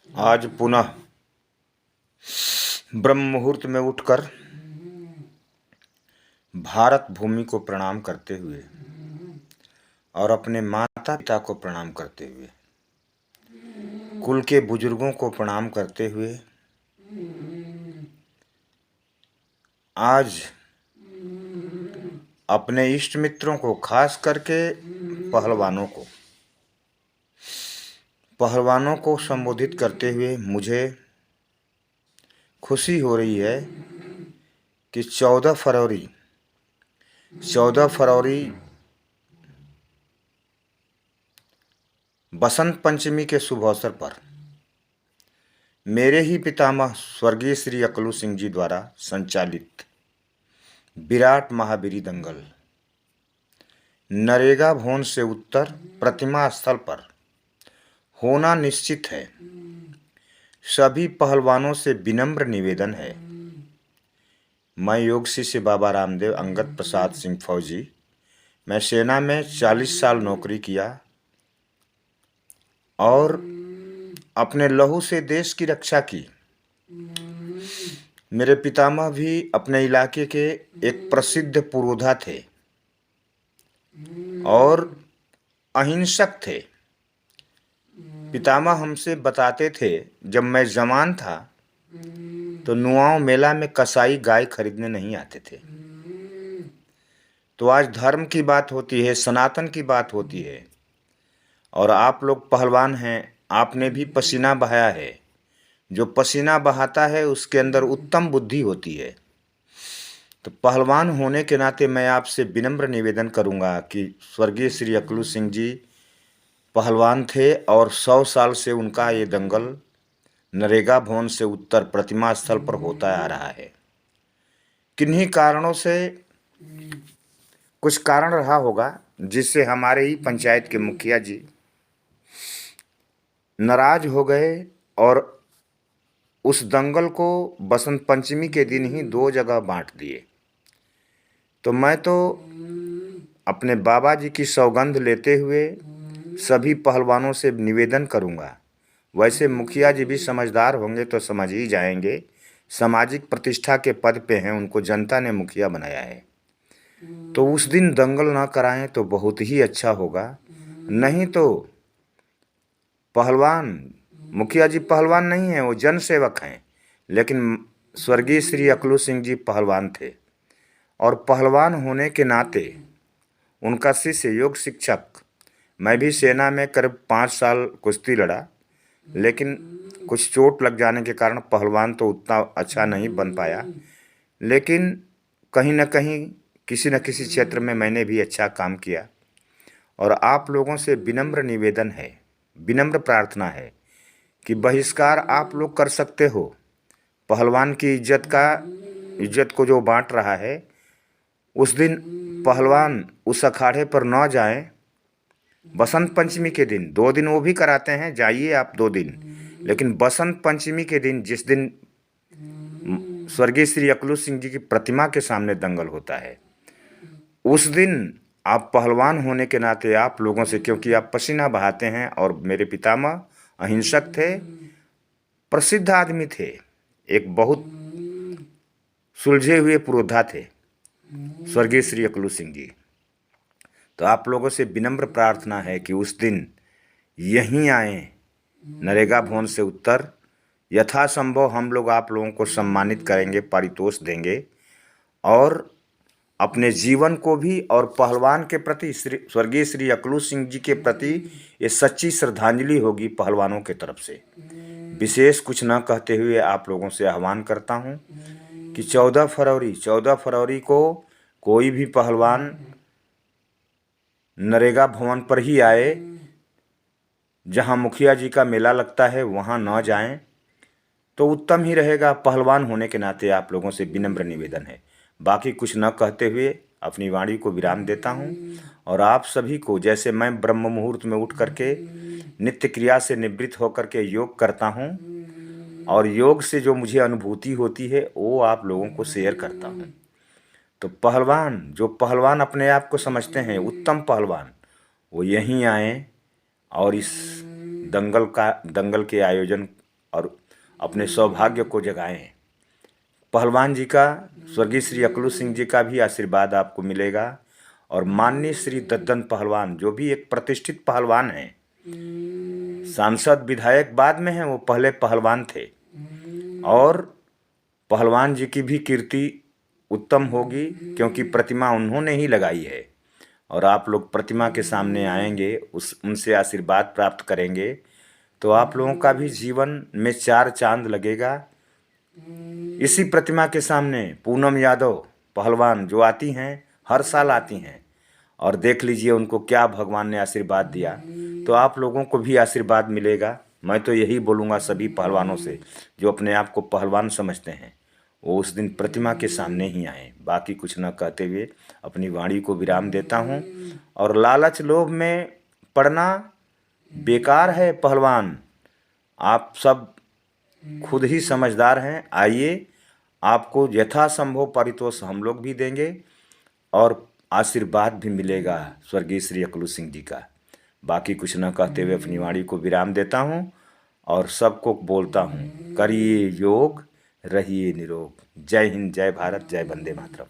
आज पुनः ब्रह्म मुहूर्त में उठकर भारत भूमि को प्रणाम करते हुए और अपने माता पिता को प्रणाम करते हुए, कुल के बुजुर्गों को प्रणाम करते हुए आज अपने इष्ट मित्रों को, खास करके पहलवानों को संबोधित करते हुए मुझे खुशी हो रही है कि 14 फरवरी बसंत पंचमी के शुभ अवसर पर मेरे ही पितामह स्वर्गीय श्री अकलू सिंह जी द्वारा संचालित विराट महावीरी दंगल नरेगा भवन से उत्तर प्रतिमा स्थल पर होना निश्चित है। सभी पहलवानों से विनम्र निवेदन है। मैं योग शिष्य बाबा रामदेव अंगद प्रसाद सिंह फौजी, मैं सेना में 40 साल नौकरी किया और अपने लहू से देश की रक्षा की। मेरे पितामह भी अपने इलाके के एक प्रसिद्ध पुरोधा थे और अहिंसक थे। पितामह हमसे बताते थे, जब मैं जवान था तो नुआओं मेला में कसाई गाय खरीदने नहीं आते थे। तो आज धर्म की बात होती है, सनातन की बात होती है और आप लोग पहलवान हैं, आपने भी पसीना बहाया है। जो पसीना बहाता है उसके अंदर उत्तम बुद्धि होती है। तो पहलवान होने के नाते मैं आपसे विनम्र निवेदन करूंगा कि स्वर्गीय श्री अकलू सिंह जी पहलवान थे और 100 साल से उनका ये दंगल नरेगा भवन से उत्तर प्रतिमा स्थल पर होता आ रहा है। किन्हीं कारणों से कुछ कारण रहा होगा जिससे हमारे ही पंचायत के मुखिया जी नाराज हो गए और उस दंगल को बसंत पंचमी के दिन ही 2 जगह बांट दिए। तो मैं तो अपने बाबा जी की सौगंध लेते हुए सभी पहलवानों से निवेदन करूंगा। वैसे मुखिया जी भी समझदार होंगे तो समझ ही जाएंगे, सामाजिक प्रतिष्ठा के पद पे हैं, उनको जनता ने मुखिया बनाया है। तो उस दिन दंगल ना कराएं तो बहुत ही अच्छा होगा। नहीं तो पहलवान, मुखिया जी पहलवान नहीं हैं, वो जनसेवक हैं, लेकिन स्वर्गीय श्री अकलू सिंह जी पहलवान थे और पहलवान होने के नाते उनका शिष्य योग शिक्षक, मैं भी सेना में करीब 5 साल कुश्ती लड़ा, लेकिन कुछ चोट लग जाने के कारण पहलवान तो उतना अच्छा नहीं बन पाया, लेकिन कहीं न कहीं किसी न किसी क्षेत्र में मैंने भी अच्छा काम किया। और आप लोगों से विनम्र निवेदन है, विनम्र प्रार्थना है कि बहिष्कार आप लोग कर सकते हो। पहलवान की इज्जत को जो बांट रहा है, उस दिन पहलवान उस अखाड़े पर न जाएं। बसंत पंचमी के दिन 2 दिन वो भी कराते हैं, जाइए आप 2 दिन, लेकिन बसंत पंचमी के दिन जिस दिन स्वर्गीय श्री अकलू सिंह जी की प्रतिमा के सामने दंगल होता है, उस दिन आप पहलवान होने के नाते आप लोगों से, क्योंकि आप पसीना बहाते हैं और मेरे पितामह अहिंसक थे, प्रसिद्ध आदमी थे, एक बहुत सुलझे हुए पुरोधा थे स्वर्गीय श्री अकलू सिंह जी। तो आप लोगों से विनम्र प्रार्थना है कि उस दिन यहीं आए नरेगा भवन से उत्तर। यथासंभव हम लोग आप लोगों को सम्मानित करेंगे, पारितोष देंगे और अपने जीवन को भी और पहलवान के प्रति, स्वर्गीय श्री अकलू सिंह जी के प्रति ये सच्ची श्रद्धांजलि होगी पहलवानों के तरफ से। विशेष कुछ न कहते हुए आप लोगों से आह्वान करता हूँ कि 14 फरवरी को कोई भी पहलवान नरेगा भवन पर ही आए, जहाँ मुखिया जी का मेला लगता है वहाँ न जाएं तो उत्तम ही रहेगा। पहलवान होने के नाते आप लोगों से विनम्र निवेदन है। बाकी कुछ न कहते हुए अपनी वाणी को विराम देता हूँ और आप सभी को, जैसे मैं ब्रह्म मुहूर्त में उठ करके नित्य क्रिया से निवृत्त होकर के योग करता हूँ और योग से जो मुझे अनुभूति होती है वो आप लोगों को शेयर करता हूँ। तो पहलवान, जो पहलवान अपने आप को समझते हैं उत्तम पहलवान, वो यहीं आएँ और इस दंगल के आयोजन और अपने सौभाग्य को जगाएं। पहलवान जी का, स्वर्गीय श्री अकलू सिंह जी का भी आशीर्वाद आपको मिलेगा। और माननीय श्री दद्दन पहलवान, जो भी एक प्रतिष्ठित पहलवान हैं, सांसद विधायक बाद में हैं, वो पहले पहलवान थे। और पहलवान जी की भी कीर्ति उत्तम होगी, क्योंकि प्रतिमा उन्होंने ही लगाई है। और आप लोग प्रतिमा के सामने आएंगे, उनसे आशीर्वाद प्राप्त करेंगे, तो आप लोगों का भी जीवन में चार चांद लगेगा। इसी प्रतिमा के सामने पूनम यादव पहलवान जो आती हैं, हर साल आती हैं, और देख लीजिए उनको क्या भगवान ने आशीर्वाद दिया, तो आप लोगों को भी आशीर्वाद मिलेगा। मैं तो यही बोलूँगा सभी पहलवानों से जो अपने आप को पहलवान समझते हैं, वो उस दिन प्रतिमा के सामने ही आएँ। बाकी कुछ न कहते हुए अपनी वाणी को विराम देता हूँ। और लालच लोभ में पड़ना बेकार है पहलवान, आप सब खुद ही समझदार हैं। आइए, आपको यथासंभव पारितोष हम लोग भी देंगे और आशीर्वाद भी मिलेगा स्वर्गीय श्री अकलू सिंह जी का। बाकी कुछ न कहते हुए अपनी वाणी को विराम देता हूँ और सबको बोलता हूँ, करिए योग, रहिए निरोग। जय हिंद, जय भारत, जय वंदे मातरम।